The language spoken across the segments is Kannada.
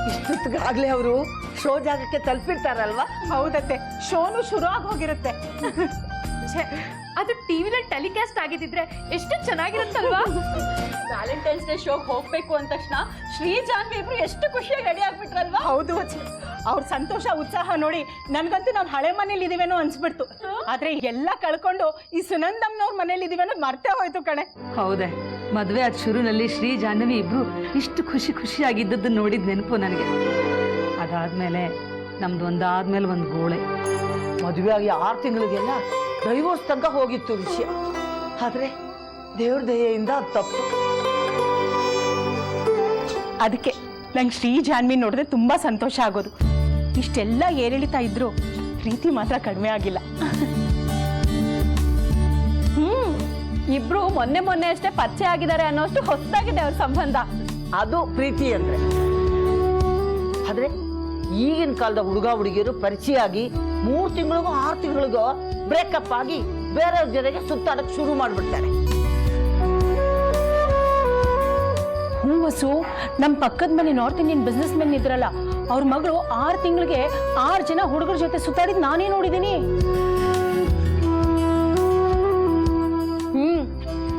ಇಷ್ಟೊತ್ತಿಗಾಗ್ಲೇ ಅವರು ಶೋ ಜಾಗಕ್ಕೆ ತಲುಪಿರ್ತಾರಲ್ವಾ? ಹೌದತ್ತೆ, ಶೋನು ಶುರು ಆಗಿ ಹೋಗಿರುತ್ತೆ. ಅದು ಟಿವಿಲಿ ಟೆಲಿಕಾಸ್ಟ್ ಆಗಿದ್ರೆ ಎಷ್ಟು ಚೆನ್ನಾಗಿರುತ್ತಲ್ವಾ? ವ್ಯಾಲೆಂಟೈನ್ಸ್ ಡೇ ಶೋಗೆ ಹೋಗ್ಬೇಕು ಅಂದ ತಕ್ಷಣ ಶ್ರೀ ಜಾನ್ವಿ ಇಬ್ರು ಎಷ್ಟು ಖುಷಿಯಾಗಿ ರೆಡಿ ಆಗ್ಬಿಟ್ರಲ್ವಾ? ಹೌದು, ಅವ್ರ ಸಂತೋಷ ಉತ್ಸಾಹ ನೋಡಿ ನನ್ಗಂತೂ ನಾವು ಹಳೆ ಮನೇಲಿ ಇದೀವೇನೋ ಅನ್ಸ್ಬಿಡ್ತು. ಆದ್ರೆ ಎಲ್ಲ ಕಳ್ಕೊಂಡು ಈ ಸುನಂದಮ್ನವ್ರ ಮನೇಲಿ ಇದೀವೇನೋ ಮರ್ತೇ ಹೋಯ್ತು ಕಣೆ. ಹೌದೇ, ಮದುವೆ ಆದ ಶುರುನಲ್ಲಿ ಶ್ರೀ ಜಾಹ್ನವಿ ಇಬ್ರು ಇಷ್ಟು ಖುಷಿಯಾಗಿದ್ದದ್ದು ನೋಡಿದ ನೆನಪು ನನಗೆ. ಅದಾದ್ಮೇಲೆ ನಮ್ದು ಒಂದಾದ್ಮೇಲೆ ಒಂದು ಗೋಳೆ. ಮದುವೆ ಆಗಿ 6 ತಿಂಗಳಿಗೆಲ್ಲ ಡೈವೋರ್ಸ್ ತನಕ ಹೋಗಿತ್ತು ವಿಷಯ. ಆದ್ರೆ ದೇವ್ರ ದಯೆಯಿಂದ ಅದು ತಪ್ಪು. ಅದಕ್ಕೆ ನಂಗೆ ಶ್ರೀ ಜಾನ್ವಿ ನೋಡಿದ್ರೆ ತುಂಬಾ ಸಂತೋಷ ಆಗೋದು. ಇಷ್ಟೆಲ್ಲ ಏರಿಳಿತಾ ಇದ್ರು ಪ್ರೀತಿ ಮಾತ್ರ ಕಡಿಮೆ ಆಗಿಲ್ಲ. ಇಬ್ರು ಮೊನ್ನೆ ಅಷ್ಟೇ ಪರಿಚಯ ಆಗಿದ್ದಾರೆ ಅನ್ನೋಷ್ಟು ಹೊಸದಾಗಿದೆ ಅವ್ರ ಸಂಬಂಧ. ಅದು ಪ್ರೀತಿ ಅಂದ್ರೆ. ಆದ್ರೆ ಈಗಿನ ಕಾಲದ ಹುಡುಗ ಹುಡುಗಿಯರು ಪರಿಚಯ ಆಗಿ 3 ತಿಂಗಳಿಗೋ 6 ತಿಂಗಳಿಗೋ ಬ್ರೇಕಪ್ ಆಗಿ ಬೇರೆಯವ್ರ ಜೊತೆಗೆ ಸುತ್ತಾಡಕ್ ಶುರು ಮಾಡ್ಬಿಡ್ತಾರೆ. ವಸು, ನಮ್ಮ ಪಕ್ಕದ ಮನೆ ನಾರ್ತ್ ಇಂಡಿಯನ್ ಬಿಸ್ನೆಸ್ ಮೆನ್ ಇದ್ರಲ್ಲ, ಅವ್ರ ಮಗಳು 6 ತಿಂಗಳಿಗೆ 6 ಜನ ಹುಡುಗರ ಜೊತೆ ಸುತ್ತಾಡಿದ್ ನಾನೇ ನೋಡಿದ್ದೀನಿ.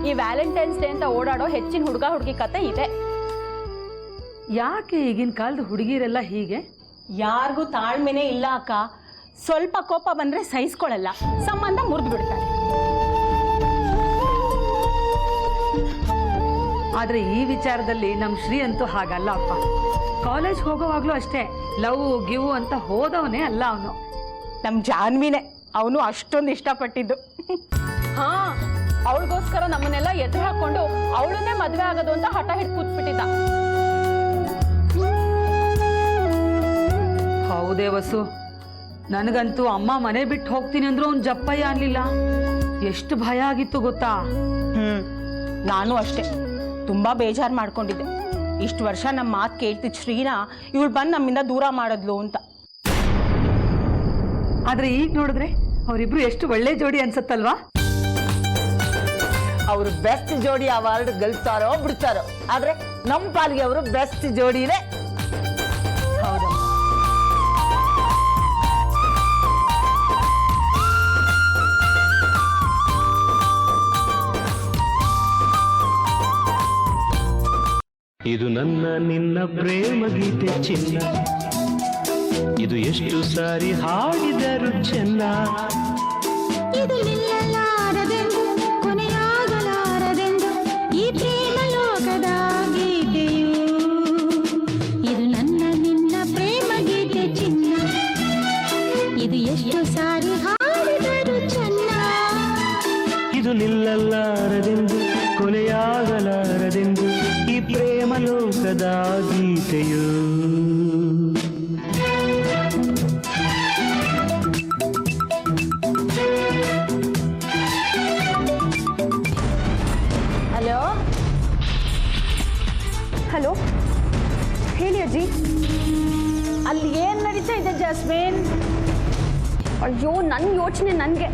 ಈ ವ್ಯಾಲೆಂಟೈನ್ಸ್ ಡೇ ಅಂತ ಓಡಾಡೋ ಹೆಚ್ಚಿನ ಹುಡುಗ ಹುಡುಗಿ ಕತೆ ಇದೆ. ಯಾಕೆ ಈಗಿನ ಕಾಲದ ಹುಡುಗಿರೆಲ್ಲ ಹೀಗೆ? ಯಾರಿಗೂ ತಾಳ್ಮೆನೇ ಇಲ್ಲ ಅಕ್ಕ. ಸ್ವಲ್ಪ ಕೋಪ ಬಂದ್ರೆ ಸಹಿಸ್ಕೊಳ್ಳಲ್ಲ, ಸಂಬಂಧ ಮುರಿದು ಬಿಡ್ತಾರೆ. ಆದ್ರೆ ಈ ವಿಚಾರದಲ್ಲಿ ನಮ್ ಶ್ರೀ ಅಂತೂ ಹಾಗಲ್ಲ ಅಪ್ಪ. ಕಾಲೇಜ್ ಹೋಗೋವಾಗ್ಲೂ ಅಷ್ಟೇ ಲವ್ ಗಿವ್ ಅಂತ ಹೋದವನೇ ಅಲ್ಲ ಅವನು. ನಮ್ ಜಾನ್ವಿನೇ ಅವನು ಅಷ್ಟೊಂದು ಇಷ್ಟಪಟ್ಟಿದ್ದು. ಅವಳಿಗೋಸ್ಕರ ನಮ್ಮನ್ನೆಲ್ಲ ಎದುರು ಹಾಕೊಂಡು ಅವಳನ್ನೇ ಮದ್ವೆ ಆಗೋದು ಅಂತ ಹಠ ಹಿಡ್ ಕೂತ್ಬಿಟ್ಟಿದ್ದ. ಹೌದೇ ವಸು, ನನಗಂತೂ ಅಮ್ಮ ಮನೆ ಬಿಟ್ಟು ಹೋಗ್ತೀನಿ ಅಂದ್ರೂ ಅವ್ನು ಜಪ್ಪಯ್ಯ ಅನ್ಲಿಲ್ಲ. ಎಷ್ಟು ಭಯ ಆಗಿತ್ತು ಗೊತ್ತಾ? ನಾನು ಅಷ್ಟೇ ತುಂಬಾ ಬೇಜಾರು ಮಾಡ್ಕೊಂಡಿದ್ದೆ. ಇಷ್ಟು ವರ್ಷ ನಮ್ಮ ಮಾತು ಕೇಳ್ತಿದ್ ಶ್ರೀನಾ ಇವಳು ಬಂದು ನಮ್ಮಿಂದ ದೂರ ಮಾಡಿದ್ಲು ಅಂತ. ಆದ್ರೆ ಈಗ ನೋಡಿದ್ರೆ ಅವರಿಬ್ರು ಎಷ್ಟು ಒಳ್ಳೆ ಜೋಡಿ ಅನ್ಸತ್ತಲ್ವಾ? ಅವರು ಬೆಸ್ಟ್ ಜೋಡಿ ಅವಾರ್ಡ್ ಗೆಲ್ತಾರೋ ಬಿಡ್ತಾರೋ, ಆದ್ರೆ ನಮ್ಮ ಪಾಲಿಗೆ ಅವರು ಬೆಸ್ಟ್ ಜೋಡಿನೇ. ಹೌದಾ? ಇದು ನನ್ನ ನಿನ್ನ ಪ್ರೇಮ ಗೀತೆ ಚಿನ್ನ, ಇದು ಎಷ್ಟು ಸಾರಿ ಹಾಡಿದರು ಚೆನ್ನ. ಇದು ನಿಲ್ಲಲಾರದೆಂದು ಕೊನೆಯಾಗಲಾರದೆಂದು ಈ ಪ್ರೇಮ ಲೋಕದ ಗೀತೆಯು. ಇದು ನನ್ನ ನಿನ್ನ ಪ್ರೇಮ ಗೀತೆ ಚಿನ್ನ, ಇದು ಎಷ್ಟು ಸಾರಿ ಹಾಡಿದರು ಚೆನ್ನ. ಇದು ನಿಲ್ಲಲಾರದೆಂದು ಕೊನೆಯಾಗಲಾರದೆಂದು ಈ ಪ್ರೇಮ ಲೋಕದ ಗೀತೆಯು. ಹಲೋ ಹಲೋ, ಹೇಳಿ ಅಜ್ಜಿ. ಅಲ್ಲಿ ಏನ್ ನಡೀತಾ ಇದೆ ಜಾಸ್ಮಿನ್? ಅಯ್ಯೋ, ನನ್ನ ಯೋಚನೆ ನನಗೆ.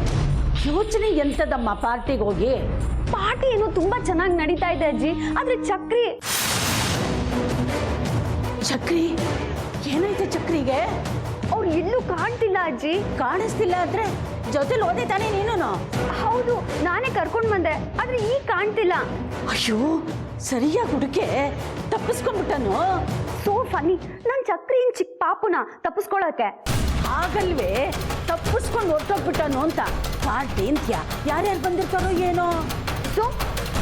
ಯೋಚನೆ ಎಂತದಮ್ಮ? ಪಾರ್ಟಿಗೆ ಹೋಗಿ ಪಾರ್ಟಿ ಏನು ತುಂಬಾ ಚೆನ್ನಾಗಿ ನಡೀತಾ ಇದೆ ಅಜ್ಜಿ. ಆದ್ರೆ ಚಕ್ರಿ ಏನಾಯ್ತು ಚಕ್ರಿಗೆ? ಅವ್ರು ಎಲ್ಲೂ ಕಾಣ್ತಿಲ್ಲ ಅಜ್ಜಿ. ಕಾಣಿಸ್ತಿಲ್ಲ ಅಂದ್ರೆ ಜೊತೆಲಿ ಓದೇ ತಾನೇ ನೀನು? ಹೌದು, ನಾನೇ ಕರ್ಕೊಂಡು ಬಂದೆ, ಆದ್ರೆ ಈಗ ಕಾಣ್ತಿಲ್ಲ. ಅಯ್ಯೋ, ಸರಿಯಾಗಿ ಹುಡುಕೆ ತಪ್ಪಿಸ್ಕೊಂಡ್ಬಿಟ್ಟನು. So funny. ನನ್ ಚಕ್ರಿ ಏನ್ ಚಿಕ್ಕ ಪಾಪುನ ತಪ್ಪಿಸ್ಕೊಳಕ್ಕೆ? ಆಗಲ್ವೇ, ತಪ್ಪಿಸ್ಕೊಂಡು ಹೊರಟೋಗ್ಬಿಟ್ಟನು ಅಂತ. ಪಾರ್ಟಿ ಅಂತ್ಯಾ ಯಾರ್ಯಾರು ಬಂದಿರ್ತಾರೋ ಏನೋ. ಸೊ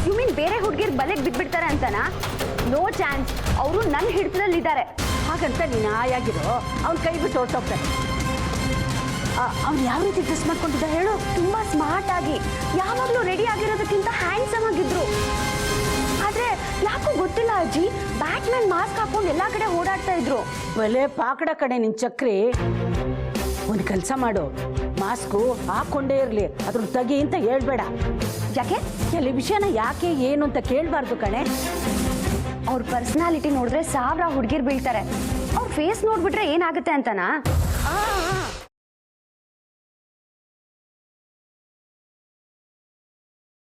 ಯು ಮೀನ್ ಬೇರೆ ಹುಡುಗಿರ್ ಬಲೆಗೆ ಬಿದ್ಬಿಡ್ತಾರೆ ಅಂತನಾ? No chance. ಅವರು ನನ್ನ ಹಿಡಿತದಲ್ಲಿದ್ದಾರೆ. ಹಾಗಂತ ನೀನು ಆಯಾಗಿರೋ, ಅವ್ನ ಕೈ ಬಿಟ್ಟು ಹೊರಟೋಗ್ತಾನೆ. ಅವ್ನು ಯಾವ ರೀತಿ ಡ್ರೆಸ್ ಮಾಡ್ಕೊಂಡಿದ್ದ ಹೇಳು? ತುಂಬಾ ಸ್ಮಾರ್ಟ್ ಆಗಿ, ಯಾವಾಗ್ಲೂ ರೆಡಿ ಆಗಿರೋದಕ್ಕಿಂತ ಹ್ಯಾಂಡ್ಸಮ್ ಆಗಿದ್ರು. ಆದ್ರೆ ಯಾಕೋ ಗೊತ್ತಿಲ್ಲ ಅಜ್ಜಿ, ಬ್ಯಾಟ್ಮನ್ ಮಾಸ್ಕ್ ಹಾಕೊಂಡು ಎಲ್ಲಾ ಕಡೆ ಓಡಾಡ್ತಾ ಇದ್ರು. ಒಲೆ ಪಾಕಡ ಕಡೆ ನಿನ್ ಚಕ್ರಿ. ಒಂದು ಕೆಲಸ ಮಾಡು, ಮಾಸ್ಕು ಹಾಕೊಂಡೇ ಇರ್ಲಿ, ಅದ್ರ ತೆಗಿ ಅಂತ ಹೇಳ್ಬೇಡ. ಯಾಕೆ? ಕೆಲ ವಿಷಯನ ಯಾಕೆ ಏನು ಅಂತ ಕೇಳಬಾರ್ದು ಕಣೆ. ಅವ್ರ ಪರ್ಸನಾಲಿಟಿ ನೋಡಿದ್ರೆ 1000 ಹುಡುಗಿರ್ ಬೀಳ್ತಾರೆ. ಅವ್ರ ಫೇಸ್ ನೋಡ್ಬಿಟ್ರೆ ಏನಾಗುತ್ತೆ ಅಂತನಾ?